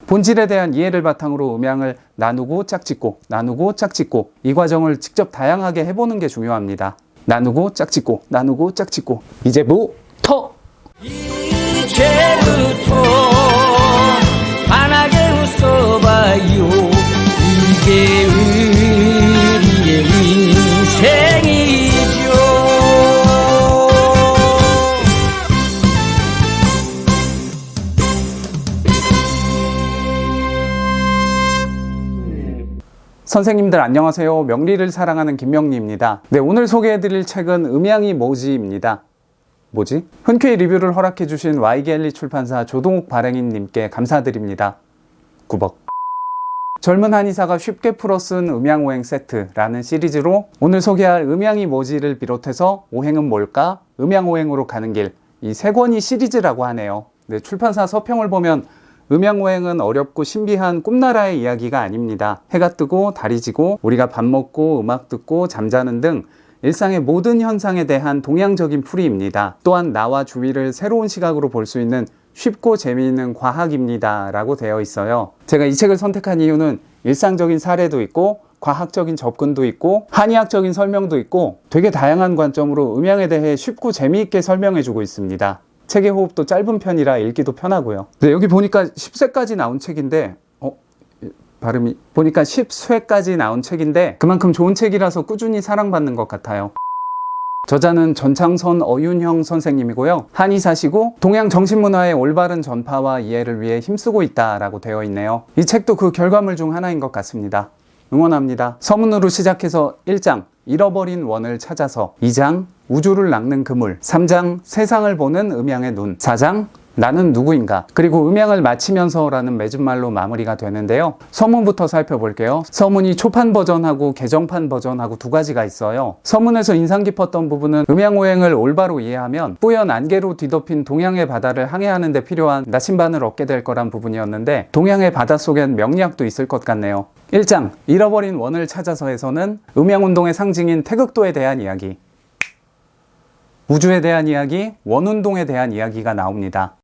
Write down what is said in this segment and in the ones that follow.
본질에 대한 이해를 바탕으로 음양을 나누고 짝짓고 나누고 짝짓고 이 과정을 직접 다양하게 해보는 게 중요합니다. 나누고 짝짓고 나누고 짝짓고 이제부터 환하게 웃어봐요. 이게 우리의 인생이죠. 선생님들 안녕하세요. 명리를 사랑하는 김명리입니다. 네, 오늘 소개해드릴 책은 음양이 뭐지입니다. 뭐지? 흔쾌히 리뷰를 허락해주신 YGL리 출판사 조동욱 발행인님께 감사드립니다. 구벅. 젊은 한의사가 쉽게 풀어 쓴 음양오행 세트라는 시리즈로 오늘 소개할 음양이 뭐지를 비롯해서 오행은 뭘까? 음양오행으로 가는 길, 이 세 권이 시리즈라고 하네요. 네, 출판사 서평을 보면 음양오행은 어렵고 신비한 꿈나라의 이야기가 아닙니다. 해가 뜨고 달이 지고 우리가 밥 먹고 음악 듣고 잠자는 등 일상의 모든 현상에 대한 동양적인 풀이입니다. 또한 나와 주위를 새로운 시각으로 볼 수 있는 쉽고 재미있는 과학입니다 라고 되어 있어요. 제가 이 책을 선택한 이유는 일상적인 사례도 있고 과학적인 접근도 있고 한의학적인 설명도 있고 되게 다양한 관점으로 음양에 대해 쉽고 재미있게 설명해 주고 있습니다. 책의 호흡도 짧은 편이라 읽기도 편하고요. 네, 여기 보니까 10쇄까지 나온 책인데 발음이 보니까 10쇄까지 나온 책인데 그만큼 좋은 책이라서 꾸준히 사랑받는 것 같아요. 저자는 전창선 어윤형 선생님이고요. 한의사시고 동양 정신문화의 올바른 전파와 이해를 위해 힘쓰고 있다라고 되어 있네요. 이 책도 그 결과물 중 하나인 것 같습니다. 응원합니다. 서문으로 시작해서 1장 잃어버린 원을 찾아서, 2장 우주를 낚는 그물, 3장 세상을 보는 음양의 눈, 4장 나는 누구인가, 그리고 음양을 마치면서라는 맺은말로 마무리가 되는데요. 서문부터 살펴볼게요. 서문이 초판 버전하고 개정판 버전하고 두 가지가 있어요. 서문에서 인상 깊었던 부분은 음양오행을 올바로 이해하면 뿌연 안개로 뒤덮인 동양의 바다를 항해하는 데 필요한 나침반을 얻게 될 거란 부분이었는데 동양의 바다 속엔 명리학도 있을 것 같네요. 1장 잃어버린 원을 찾아서에서는 음양운동의 상징인 태극도에 대한 이야기, 우주에 대한 이야기, 원운동에 대한 이야기가 나옵니다.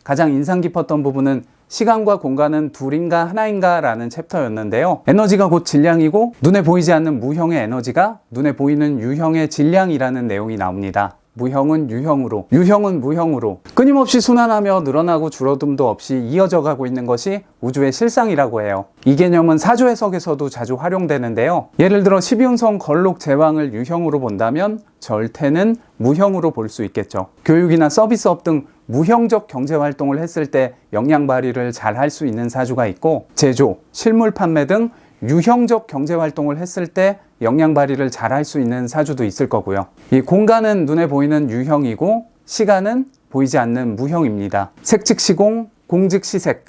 가장 인상 깊었던 부분은 시간과 공간은 둘인가 하나인가 라는 챕터였는데요. 에너지가 곧 질량이고 눈에 보이지 않는 무형의 에너지가 눈에 보이는 유형의 질량이라는 내용이 나옵니다. 무형은 유형으로, 유형은 무형으로 끊임없이 순환하며 늘어나고 줄어듦도 없이 이어져 가고 있는 것이 우주의 실상이라고 해요. 이 개념은 사조 해석에서도 자주 활용되는데요. 예를 들어 12운성 걸록 제왕을 유형으로 본다면 절태는 무형으로 볼 수 있겠죠. 교육이나 서비스업 등 무형적 경제활동을 했을 때 역량 발휘를 잘 할 수 있는 사주가 있고, 제조, 실물 판매 등 유형적 경제활동을 했을 때 역량 발휘를 잘 할 수 있는 사주도 있을 거고요. 이 공간은 눈에 보이는 유형이고 시간은 보이지 않는 무형입니다. 색즉 시공, 공즉 시색.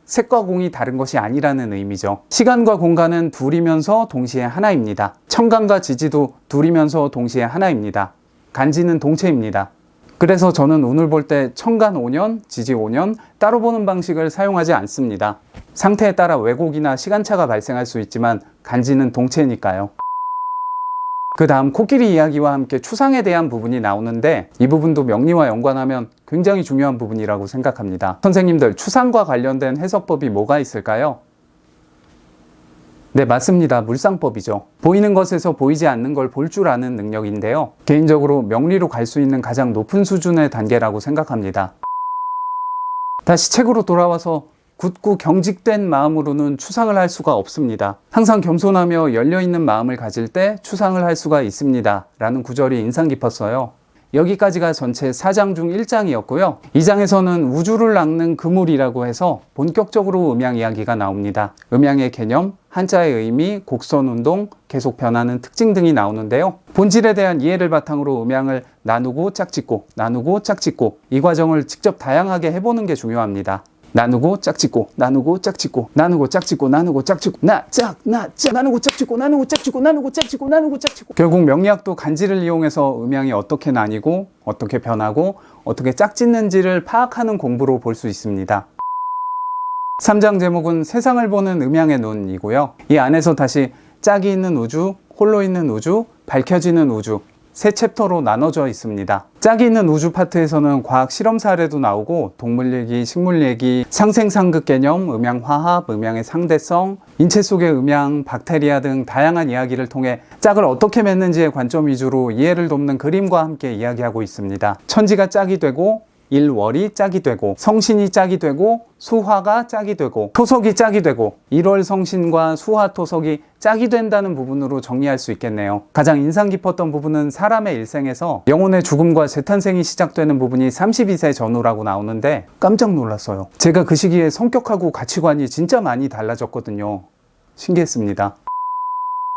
색과 공이 다른 것이 아니라는 의미죠. 시간과 공간은 둘이면서 동시에 하나입니다. 청간과 지지도 둘이면서 동시에 하나입니다. 간지는 동체입니다. 그래서 저는 운을 볼 때 청간 5년, 지지 5년 따로 보는 방식을 사용하지 않습니다. 상태에 따라 왜곡이나 시간차가 발생할 수 있지만 간지는 동체니까요. 그 다음 코끼리 이야기와 함께 추상에 대한 부분이 나오는데 이 부분도 명리와 연관하면 굉장히 중요한 부분이라고 생각합니다. 선생님들, 추상과 관련된 해석법이 뭐가 있을까요? 네, 맞습니다. 물상법이죠. 보이는 것에서 보이지 않는 걸 볼 줄 아는 능력인데요. 개인적으로 명리로 갈 수 있는 가장 높은 수준의 단계라고 생각합니다. 다시 책으로 돌아와서 굳고 경직된 마음으로는 추상을 할 수가 없습니다. 항상 겸손하며 열려있는 마음을 가질 때 추상을 할 수가 있습니다. 라는 구절이 인상 깊었어요. 여기까지가 전체 4장 중 1장이었고요. 2장에서는 우주를 낚는 그물이라고 해서 본격적으로 음양 이야기가 나옵니다. 음양의 개념, 한자의 의미, 곡선운동, 계속 변하는 특징 등이 나오는데요. 본질에 대한 이해를 바탕으로 음양을 나누고 짝짓고 나누고 짝짓고 이 과정을 직접 다양하게 해보는 게 중요합니다. 나누고 짝짓고 나누고 짝짓고 나누고 짝짓고 나누고 짝짓고 나짝 나누고 짝짓고 나누고 짝짓고 나누고 짝짓고 나누고 짝짓고 결국 명리학도 간지를 이용해서 음양이 어떻게 나뉘고 어떻게 변하고 어떻게 짝짓는지를 파악하는 공부로 볼 수 있습니다. 3장 제목은 세상을 보는 음양의 눈이고요. 이 안에서 다시 짝이 있는 우주, 홀로 있는 우주, 밝혀지는 우주 세 챕터로 나눠져 있습니다. 짝이 있는 우주 파트에서는 과학 실험 사례도 나오고 동물 얘기, 식물 얘기, 상생상극 개념, 음양화합, 음양의 상대성, 인체 속의 음양, 박테리아 등 다양한 이야기를 통해 짝을 어떻게 맺는지의 관점 위주로 이해를 돕는 그림과 함께 이야기하고 있습니다. 천지가 짝이 되고 일월이 짝이 되고 성신이 짝이 되고 수화가 짝이 되고 토석이 짝이 되고 일월 성신과 수화 토석이 짝이 된다는 부분으로 정리할 수 있겠네요. 가장 인상 깊었던 부분은 사람의 일생에서 영혼의 죽음과 재탄생이 시작되는 부분이 32세 전후라고 나오는데 깜짝 놀랐어요. 제가 그 시기에 성격하고 가치관이 진짜 많이 달라졌거든요. 신기했습니다.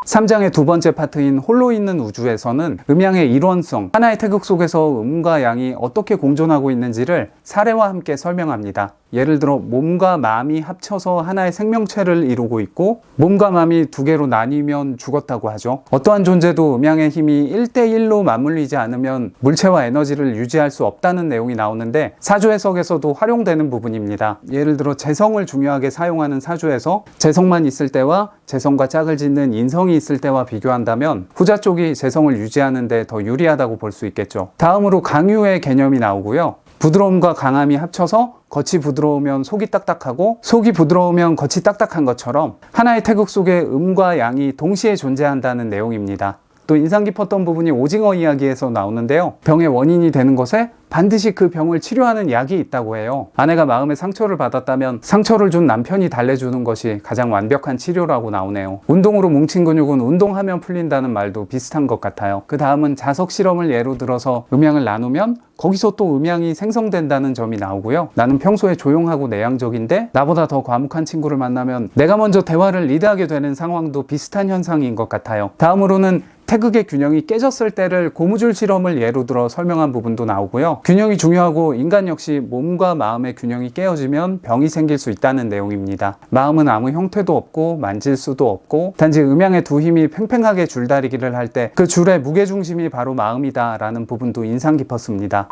3장의 두 번째 파트인 홀로 있는 우주에서는 음양의 일원성, 하나의 태극 속에서 음과 양이 어떻게 공존하고 있는지를 사례와 함께 설명합니다. 예를 들어 몸과 마음이 합쳐서 하나의 생명체를 이루고 있고 몸과 마음이 두 개로 나뉘면 죽었다고 하죠. 어떠한 존재도 음양의 힘이 1대1로 맞물리지 않으면 물체와 에너지를 유지할 수 없다는 내용이 나오는데 사주 해석에서도 활용되는 부분입니다. 예를 들어 재성을 중요하게 사용하는 사주에서 재성만 있을 때와 재성과 짝을 짓는 인성이 있을 때와 비교한다면 후자 쪽이 재성을 유지하는 데 더 유리하다고 볼 수 있겠죠. 다음으로 강유의 개념이 나오고요. 부드러움과 강함이 합쳐서 겉이 부드러우면 속이 딱딱하고 속이 부드러우면 겉이 딱딱한 것처럼 하나의 태극 속에 음과 양이 동시에 존재한다는 내용입니다. 또 인상 깊었던 부분이 오징어 이야기에서 나오는데요. 병의 원인이 되는 것에 반드시 그 병을 치료하는 약이 있다고 해요. 아내가 마음의 상처를 받았다면 상처를 준 남편이 달래주는 것이 가장 완벽한 치료라고 나오네요. 운동으로 뭉친 근육은 운동하면 풀린다는 말도 비슷한 것 같아요. 그 다음은 자석 실험을 예로 들어서 음양을 나누면 거기서 또 음양이 생성된다는 점이 나오고요. 나는 평소에 조용하고 내향적인데 나보다 더 과묵한 친구를 만나면 내가 먼저 대화를 리드하게 되는 상황도 비슷한 현상인 것 같아요. 다음으로는 태극의 균형이 깨졌을 때를 고무줄 실험을 예로 들어 설명한 부분도 나오고요. 균형이 중요하고 인간 역시 몸과 마음의 균형이 깨어지면 병이 생길 수 있다는 내용입니다. 마음은 아무 형태도 없고 만질 수도 없고 단지 음양의 두 힘이 팽팽하게 줄다리기를 할 때 그 줄의 무게중심이 바로 마음이다 라는 부분도 인상 깊었습니다.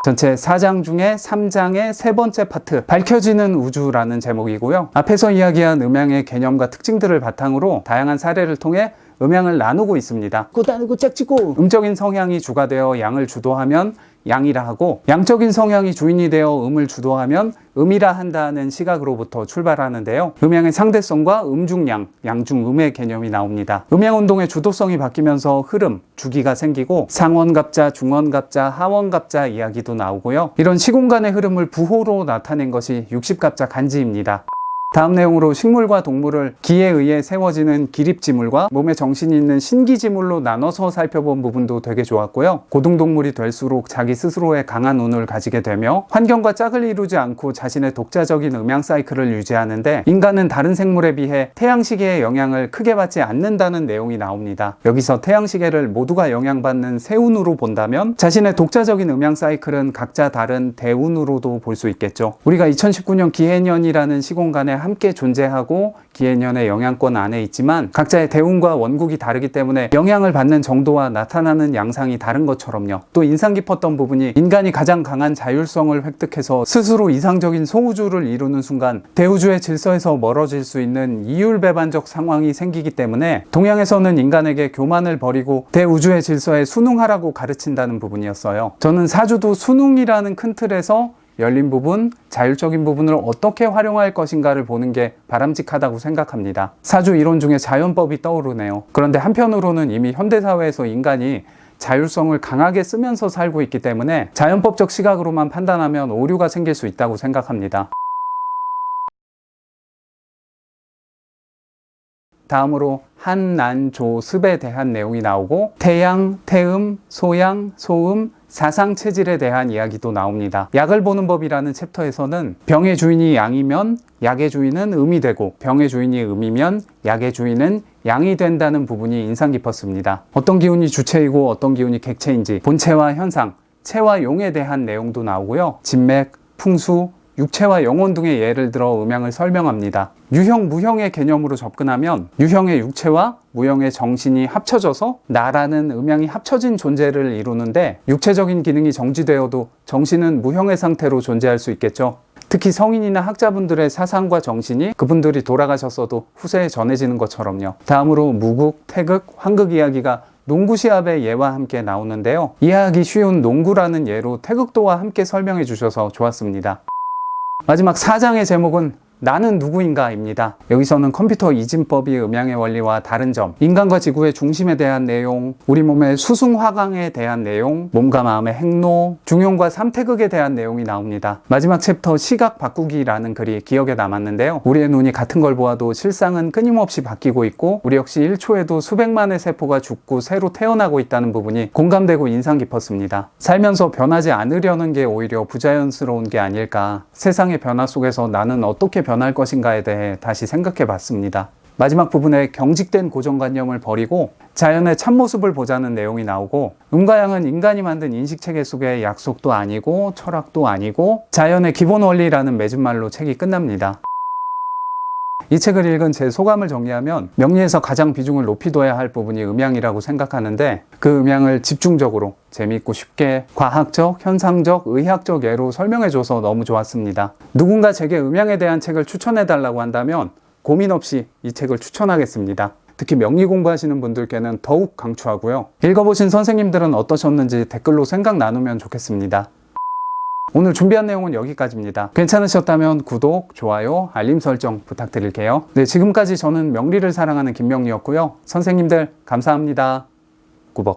전체 4장 중에 3장의 세 번째 파트 밝혀지는 우주라는 제목이고요. 앞에서 이야기한 음양의 개념과 특징들을 바탕으로 다양한 사례를 통해 음양을 나누고 있습니다. 꼬다누고 짝지고 음적인 성향이 주가 되어 양을 주도하면 양이라 하고 양적인 성향이 주인이 되어 음을 주도하면 음이라 한다는 시각으로부터 출발하는데요. 음양의 상대성과 음중양, 양중음의 개념이 나옵니다. 음양운동의 주도성이 바뀌면서 흐름, 주기가 생기고 상원갑자, 중원갑자, 하원갑자 이야기도 나오고요. 이런 시공간의 흐름을 부호로 나타낸 것이 60갑자 간지입니다. 다음 내용으로 식물과 동물을 기에 의해 세워지는 기립지물과 몸에 정신이 있는 신기지물로 나눠서 살펴본 부분도 되게 좋았고요. 고등동물이 될수록 자기 스스로의 강한 운을 가지게 되며 환경과 짝을 이루지 않고 자신의 독자적인 음양 사이클을 유지하는데 인간은 다른 생물에 비해 태양시계의 영향을 크게 받지 않는다는 내용이 나옵니다. 여기서 태양시계를 모두가 영향받는 세운으로 본다면 자신의 독자적인 음양 사이클은 각자 다른 대운으로도 볼 수 있겠죠. 우리가 2019년 기해년이라는 시공간에 함께 존재하고 기해년의 영향권 안에 있지만 각자의 대운과 원국이 다르기 때문에 영향을 받는 정도와 나타나는 양상이 다른 것처럼요. 또 인상 깊었던 부분이 인간이 가장 강한 자율성을 획득해서 스스로 이상적인 소우주를 이루는 순간 대우주의 질서에서 멀어질 수 있는 이율배반적 상황이 생기기 때문에 동양에서는 인간에게 교만을 버리고 대우주의 질서에 순응하라고 가르친다는 부분이었어요. 저는 사주도 순응이라는 큰 틀에서 열린 부분, 자율적인 부분을 어떻게 활용할 것인가를 보는 게 바람직하다고 생각합니다. 사주 이론 중에 자연법이 떠오르네요. 그런데 한편으로는 이미 현대사회에서 인간이 자율성을 강하게 쓰면서 살고 있기 때문에 자연법적 시각으로만 판단하면 오류가 생길 수 있다고 생각합니다. 다음으로 한난조습에 대한 내용이 나오고 태양, 태음, 소양, 소음, 사상체질에 대한 이야기도 나옵니다. 약을 보는 법이라는 챕터에서는 병의 주인이 양이면 약의 주인은 음이 되고 병의 주인이 음이면 약의 주인은 양이 된다는 부분이 인상 깊었습니다. 어떤 기운이 주체이고 어떤 기운이 객체인지 본체와 현상, 체와 용에 대한 내용도 나오고요. 진맥, 풍수, 육체와 영혼 등의 예를 들어 음양을 설명합니다. 유형, 무형의 개념으로 접근하면 유형의 육체와 무형의 정신이 합쳐져서 나라는 음양이 합쳐진 존재를 이루는데 육체적인 기능이 정지되어도 정신은 무형의 상태로 존재할 수 있겠죠. 특히 성인이나 학자분들의 사상과 정신이 그분들이 돌아가셨어도 후세에 전해지는 것처럼요. 다음으로 무국, 태극, 환극 이야기가 농구 시합의 예와 함께 나오는데요. 이해하기 쉬운 농구라는 예로 태극도와 함께 설명해 주셔서 좋았습니다. 마지막 4장의 제목은 나는 누구인가입니다. 여기서는 컴퓨터 이진법이 음양의 원리와 다른 점, 인간과 지구의 중심에 대한 내용, 우리 몸의 수승화강에 대한 내용, 몸과 마음의 행로, 중용과 삼태극에 대한 내용이 나옵니다. 마지막 챕터 시각 바꾸기라는 글이 기억에 남았는데요. 우리의 눈이 같은 걸 보아도 실상은 끊임없이 바뀌고 있고 우리 역시 1초에도 수백만의 세포가 죽고 새로 태어나고 있다는 부분이 공감되고 인상 깊었습니다. 살면서 변하지 않으려는 게 오히려 부자연스러운 게 아닐까. 세상의 변화 속에서 나는 어떻게 변할 것인가에 대해 다시 생각해 봤습니다. 마지막 부분에 경직된 고정관념을 버리고 자연의 참모습을 보자는 내용이 나오고 음과 양은 인간이 만든 인식체계 속의 약속도 아니고 철학도 아니고 자연의 기본 원리라는 맺은말로 책이 끝납니다. 이 책을 읽은 제 소감을 정리하면 명리에서 가장 비중을 높이 둬야 할 부분이 음양이라고 생각하는데 그 음양을 집중적으로 재미있고 쉽게 과학적, 현상적, 의학적 예로 설명해줘서 너무 좋았습니다. 누군가 제게 음양에 대한 책을 추천해달라고 한다면 고민 없이 이 책을 추천하겠습니다. 특히 명리 공부하시는 분들께는 더욱 강추하고요. 읽어보신 선생님들은 어떠셨는지 댓글로 생각 나누면 좋겠습니다. 오늘 준비한 내용은 여기까지입니다. 괜찮으셨다면 구독, 좋아요, 알림 설정 부탁드릴게요. 네, 지금까지 저는 명리를 사랑하는 김명리였고요. 선생님들 감사합니다.